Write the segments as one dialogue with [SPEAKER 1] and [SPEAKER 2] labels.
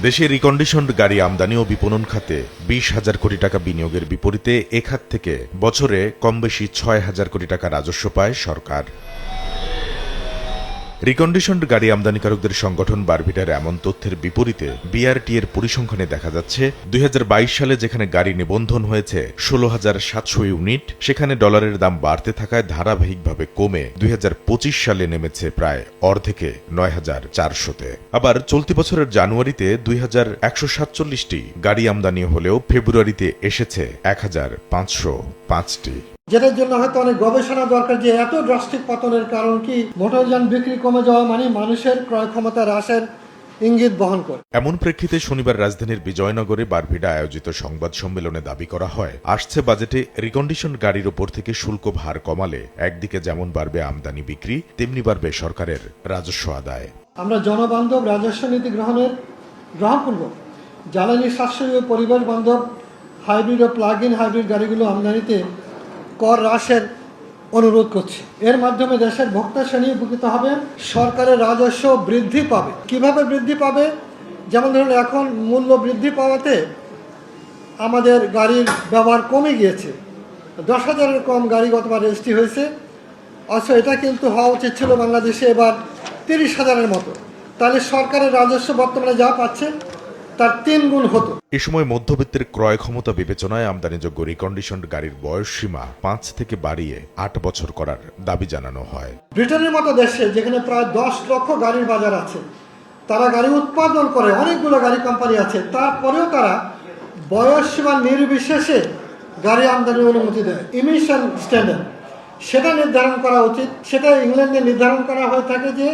[SPEAKER 1] দেশে রিকন্ডিশনড গাড়ি আমদানি ও বিপণন খাতে 20,000 কোটি টাকা বিনিয়োগের বিপরীতে এ খাত থেকে বছরে কমবেশি 6,000 কোটি টাকা রাজস্ব পায় সরকার। রিকন্ডিশনড গাড়ি আমদানিকারকদের সংগঠন বারভিটার এমন তথ্যের বিপরীতে বিআরটি এর পরিসংখ্যানে দেখা যাচ্ছে 2022 সালে যেখানে গাড়ি নিবন্ধন হয়েছে 16,700 ইউনিট, সেখানে ডলারের দাম বাড়তে থাকায় ধারাবাহিকভাবে কমে 2025 সালে নেমেছে প্রায় অর্ধেকে 9,400-তে। আবার চলতি বছরের জানুয়ারিতে 2,147টি গাড়ি আমদানি হলেও ফেব্রুয়ারিতে এসেছে 1,505টি।
[SPEAKER 2] যেটার জন্য হয়তো অনেক গবেষণা দরকার যে এত ড্রাস্টিক পতনের কারণ কি, মোটরযান বিক্রি কমে যাওয়া মানে মানুষের ক্রয় ক্ষমতা হ্রাসের ইঙ্গিত বহন করে।
[SPEAKER 1] এমন প্রেক্ষিতে শনিবার রাজধানীর বিজয়নগরে বারভিডা আয়োজিত সংবাদ সম্মেলনে দাবি করা হয়, আসছে বাজেটে রিকন্ডিশন গাড়ির ওপর থেকে শুল্ক ভার কমালে একদিকে যেমন বাড়বে আমদানি বিক্রি, তেমনি বাড়বে সরকারের রাজস্ব আদায়।
[SPEAKER 2] আমরা জনবান্ধব রাজস্ব নীতি গ্রহণ করব। জ্বালানি সাশ্রয়ী ও পরিবেশ বান্ধব হাইব্রিড ও প্লাগ ইন হাইব্রিড গাড়িগুলো আমদানিতে কর হ্রাসের অনুরোধ করছি। এর মাধ্যমে দেশের ভোক্তা শ্রেণী উপকৃত হবে, সরকারের রাজস্ব বৃদ্ধি পাবে। কিভাবে বৃদ্ধি পাবে? যেমন ধরুন, এখন মূল্য বৃদ্ধি পাওয়াতে আমাদের গাড়ির ব্যবহার কমে গিয়েছে। 10,000-এর কম গাড়ি গতবার রেজিস্ট্রি হয়েছে, অথচ এটা কিন্তু হওয়া উচিত ছিল বাংলাদেশে এবার 30,000-এর মতো। তাহলে সরকারের রাজস্ব বর্তমানে যা পাচ্ছে তার 3 গুণ হতো।
[SPEAKER 1] এ সময় মধ্যবিত্তের ক্রয় ক্ষমতা বিবেচনায় আমদানিযোগ্য রিকন্ডিশনড গাড়ির বয়স সীমা 5 থেকে বাড়িয়ে 8 বছর করার দাবি জানানো হয়।
[SPEAKER 2] ব্রিটেনের মতো দেশে যেখানে প্রায় 10 লক্ষ গাড়ির বাজার আছে, তারা গাড়ি উৎপাদন করে, অনেকগুলো গাড়ি কোম্পানি আছে, তারপরেও তারা বয়স সীমা নির্বিশেষে গাড়ি আমদানির অনুমতি দেয়। ইমিশন স্ট্যান্ডার্ড সেটা নির্ধারণ করা উচিত। সেটা ইংল্যান্ডে নির্ধারণ করা হয়ে থাকে যে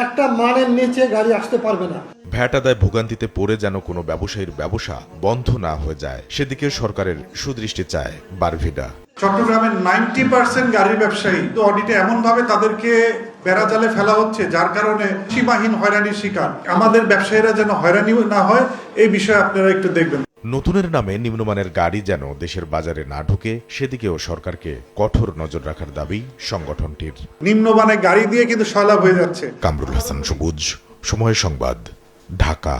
[SPEAKER 2] একটা মানের নিচে গাড়ি আসতে পারবে না।
[SPEAKER 1] ভ্যাট আদায় ভোগান্তিতে পড়ে যেন কোনো ব্যবসায়ীর ব্যবসা বন্ধ না হয়ে যায়, সেদিকে সরকারের সুদৃষ্টি চায় বারভিডা।
[SPEAKER 3] চট্টগ্রামের 90% গাড়ির ব্যবসায়ী তো অডিটে এমন ভাবে তাদেরকে বেড়াজালে ফেলা হচ্ছে, যার কারণে সীমাহীন হয়রানির শিকার। আমাদের ব্যবসায়ীরা যেন হয়রানি না হয়, এই বিষয়ে আপনারা একটু দেখবেন।
[SPEAKER 1] নতুনের নামে নিম্নমানের গাড়ি যেন দেশের বাজারে না ঢুকে, সেদিকেও সরকারকে কঠোর নজর রাখার দাবি সংগঠনটির।
[SPEAKER 3] নিম্নমানের গাড়ি দিয়ে কিন্তু সয়লাভ হয়ে যাচ্ছে।
[SPEAKER 1] কামরুল হাসান সবুজ, সময় সংবাদ, ঢাকা।